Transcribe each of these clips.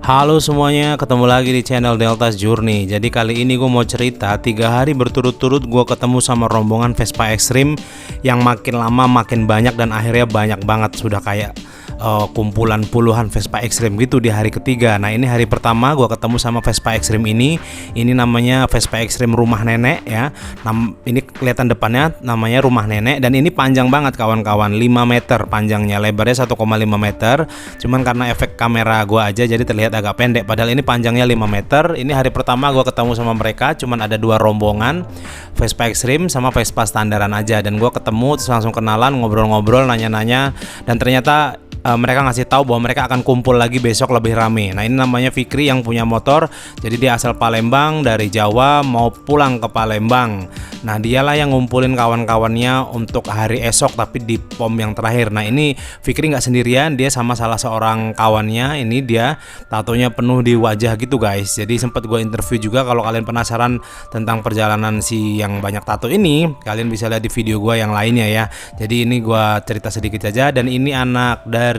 Halo semuanya, ketemu lagi di channel Deltas Journey. Jadi kali ini gue mau cerita 3 hari berturut-turut gue ketemu sama rombongan Vespa Extreme yang makin lama makin banyak dan akhirnya banyak banget, sudah kayak kumpulan puluhan Vespa Extreme gitu di hari ketiga. Nah ini hari pertama gue ketemu sama Vespa Extreme ini namanya Vespa Extreme rumah nenek ya. Ini kelihatan depannya namanya rumah nenek, dan ini panjang banget kawan-kawan, 5 meter panjangnya, lebarnya 1,5 meter. Cuman karena efek kamera gue aja jadi terlihat agak pendek, padahal ini panjangnya 5 meter. Ini hari pertama gue ketemu sama mereka, cuman ada 2 rombongan, Vespa Extreme sama Vespa standaran aja. Dan gue ketemu terus langsung kenalan, ngobrol-ngobrol, nanya-nanya, dan ternyata mereka ngasih tahu bahwa mereka akan kumpul lagi besok lebih rame. Nah ini namanya Fikri yang punya motor. Jadi dia asal Palembang, dari Jawa mau pulang ke Palembang. Nah dialah yang ngumpulin kawan-kawannya untuk hari esok, tapi di pom yang terakhir. Nah ini Fikri nggak sendirian, dia sama salah seorang kawannya. Ini dia tatonya penuh di wajah gitu guys. Jadi sempat gue interview juga. Kalau kalian penasaran tentang perjalanan si yang banyak tato ini, kalian bisa lihat di video gue yang lainnya ya. Jadi ini gue cerita sedikit aja. Dan ini anak dari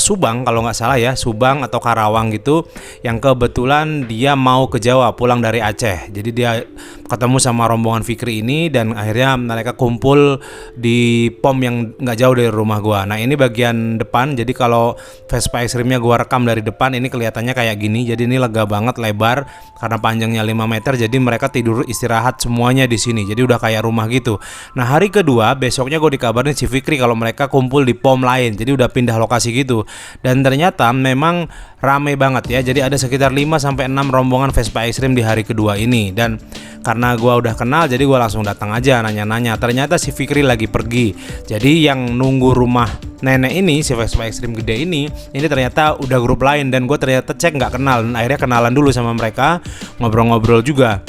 Subang kalau nggak salah ya, Subang atau Karawang gitu, yang kebetulan dia mau ke Jawa pulang dari Aceh. Jadi dia ketemu sama rombongan Fikri ini dan akhirnya mereka kumpul di pom yang nggak jauh dari rumah gua. Nah ini bagian depan, jadi kalau Vespa Extreme-nya gua rekam dari depan ini kelihatannya kayak gini. Jadi ini lega banget, lebar karena panjangnya 5 meter. Jadi mereka tidur istirahat semuanya di sini. Jadi udah kayak rumah gitu. Nah hari kedua besoknya gue dikabarin si Fikri kalau mereka kumpul di pom lain. Jadi udah pindah lokasi gitu. Dan ternyata memang rame banget ya. Jadi ada sekitar 5-6 rombongan Vespa Extreme di hari kedua ini. Dan karena gue udah kenal, jadi gue langsung datang aja nanya-nanya. Ternyata si Fikri lagi pergi. Jadi yang nunggu rumah nenek ini, si Vespa Extreme gede ini ternyata udah grup lain. Dan gue ternyata cek nggak kenal. Dan akhirnya kenalan dulu sama mereka, ngobrol-ngobrol juga.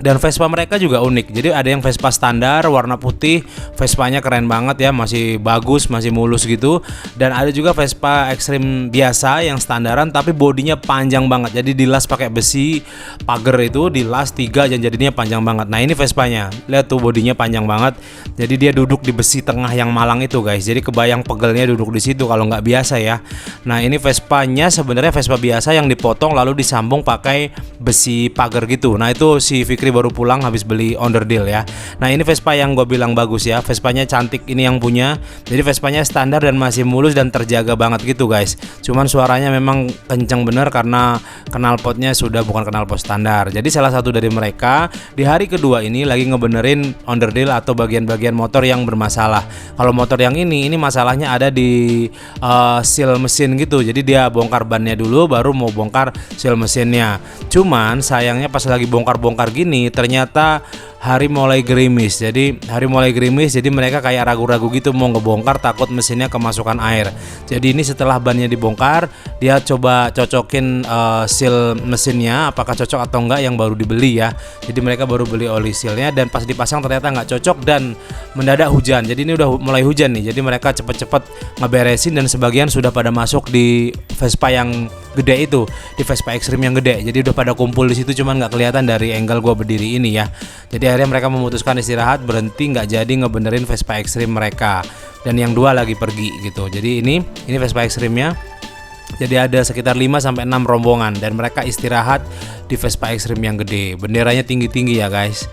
Dan Vespa mereka juga unik. Jadi ada yang Vespa standar warna putih, Vespanya keren banget ya, masih bagus, masih mulus gitu. Dan ada juga Vespa Extreme biasa yang standaran tapi bodinya panjang banget. Jadi dilas pakai besi pagar itu, dilas 3 dan jadinya panjang banget. Nah ini Vespanya, lihat tuh bodinya panjang banget. Jadi dia duduk di besi tengah yang malang itu guys. Jadi kebayang pegelnya duduk di situ kalau nggak biasa ya. Nah ini Vespanya sebenarnya Vespa biasa yang dipotong lalu disambung pakai besi pagar gitu. Nah itu si Fikri baru pulang habis beli onderdil ya. Nah ini Vespa yang gue bilang bagus ya, Vespanya cantik ini yang punya. Jadi Vespanya standar dan masih mulus dan terjaga banget gitu guys. Cuman suaranya memang kenceng bener karena knalpotnya sudah bukan knalpot standar. Jadi salah satu dari mereka di hari kedua ini lagi ngebenerin onderdil atau bagian-bagian motor yang bermasalah. Kalau motor yang ini masalahnya ada di seal mesin gitu. Jadi dia bongkar bannya dulu baru mau bongkar seal mesinnya. Cuman sayangnya pas lagi bongkar-bongkar gini ternyata hari mulai gerimis. Jadi mereka kayak ragu-ragu gitu mau ngebongkar, takut mesinnya kemasukan air. Jadi ini setelah bannya dibongkar, dia coba cocokin seal mesinnya apakah cocok atau enggak yang baru dibeli ya. Jadi mereka baru beli oli sealnya dan pas dipasang ternyata nggak cocok dan mendadak hujan. Jadi ini udah mulai hujan nih. Jadi mereka cepet-cepet ngeberesin dan sebagian sudah pada masuk di Vespa yang gede itu, di Vespa Extreme yang gede. Jadi udah pada kumpul di situ, cuman nggak kelihatan dari angle gua berdiri ini ya. Jadi akhirnya mereka memutuskan istirahat, berhenti, nggak jadi ngebenerin Vespa Extreme mereka. Dan yang 2 lagi pergi gitu. Jadi ini Vespa Extreme-nya. Jadi ada sekitar 5-6 rombongan dan mereka istirahat di Vespa Extreme yang gede. Benderanya tinggi-tinggi ya guys.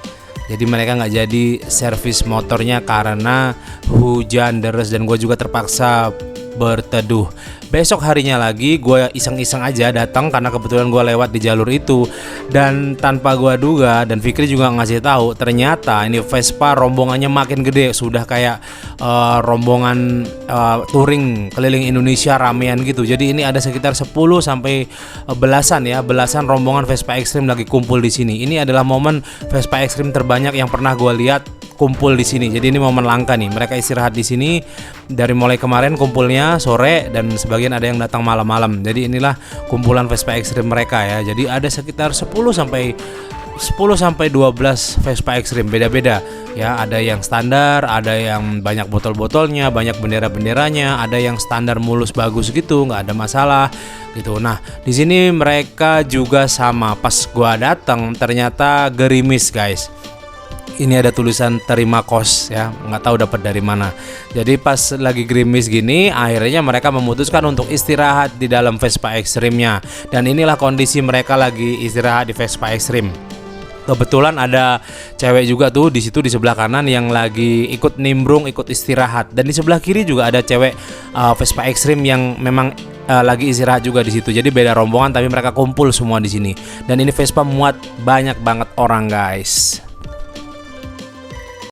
Jadi mereka nggak jadi servis motornya karena hujan deras dan gue juga terpaksa berteduh. Besok harinya lagi gue iseng-iseng aja datang karena kebetulan gue lewat di jalur itu dan tanpa gue duga, dan Fikri juga ngasih tahu ternyata ini Vespa rombongannya makin gede, sudah kayak rombongan touring keliling Indonesia ramean gitu. Jadi ini ada sekitar 10 sampai belasan rombongan Vespa Extreme lagi kumpul di sini. Ini adalah momen Vespa Extreme terbanyak yang pernah gue lihat kumpul di sini. Jadi ini momen langka nih. Mereka istirahat di sini dari mulai kemarin kumpulnya sore dan sebagian ada yang datang malam-malam. Jadi inilah kumpulan Vespa Extreme mereka ya. Jadi ada sekitar 10 sampai 12 Vespa Extreme, beda-beda ya. Ada yang standar, ada yang banyak botol-botolnya, banyak bendera-benderanya, ada yang standar mulus bagus gitu, nggak ada masalah gitu. Nah di sini mereka juga sama. Pas gua datang ternyata gerimis guys. Ini ada tulisan terima kos ya, nggak tahu dapat dari mana. Jadi pas lagi gerimis gini, akhirnya mereka memutuskan untuk istirahat di dalam Vespa Extreme-nya. Dan inilah kondisi mereka lagi istirahat di Vespa Extreme. Kebetulan ada cewek juga tuh di situ di sebelah kanan yang lagi ikut nimbrung, ikut istirahat. Dan di sebelah kiri juga ada cewek Vespa Extreme yang memang lagi istirahat juga di situ. Jadi beda rombongan tapi mereka kumpul semua di sini. Dan ini Vespa muat banyak banget orang, guys.